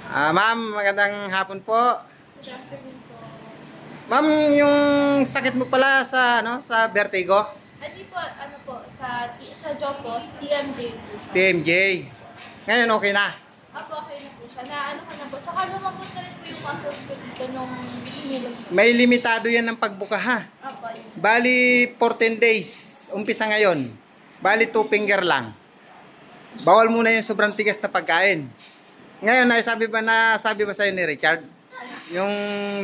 Ma'am, magandang hapon po. Good afternoon po. Ma'am, yung sakit mo pala sa sa vertigo, Hindi po, ano po, sa job po, TMJ po siya. TMJ. Ngayon okay na. Apo, okay na po siya. Ano ko na po. Tsaka lumabot na rin po yung muscles ko dito nung hinilog ko. May limitado yan ng pagbuka ha. Apo, yun. Bali 14 days, umpisa ngayon. Bali 2 finger lang. Bawal muna yung sobrang tigas na pagkain. Ngayon, sabi ba sa'yo ni Richard? Yung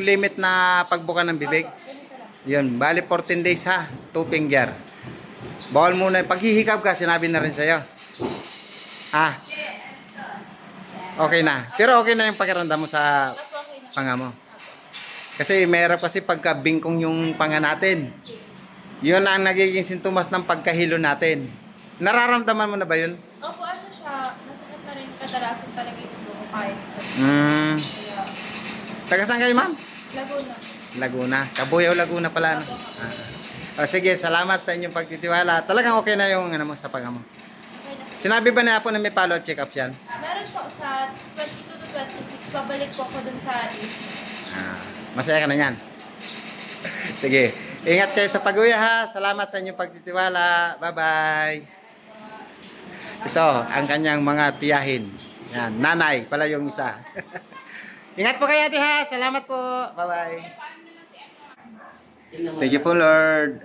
limit na pagbuka ng bibig? Apo, ganito lang. Yun, bali 14 days ha, 2 finger. Bawal muna, paghihikab ka, sinabi na rin sa'yo. Okay na. Pero okay na yung pakiramdam mo sa Apo, okay na po. panga mo. Apo. Kasi mayroon kasi pagka bingkong yung panga natin. Yun ang nagiging sintomas ng pagkahilo natin. Nararamdaman mo na ba yun? Opo, ano siya, masakit na rin kadalasan talaga yung ulo ko kahit. Hmm. Kaya, Taga saan kayo, ma'am? Laguna. Laguna. Kabuyaw, Laguna pala. No? Sige, salamat sa inyong pagtitiwala. Talagang okay na yung mo, sa panga mo. Okay na po. Sinabi ba na po na may follow-up check-up yan? Meron po sa 22 to 26, babalik po ako dun sa AC. Masaya ka na yan. Sige. Ingat kayo sa pag-uwi ha. Salamat sa inyong pagtitiwala. Bye-bye. Ito, ang kanyang mga tiyahin. Yan, nanay pala yung isa. Ingat po kayo ate ha. Salamat po. Bye-bye. Thank you po Lord.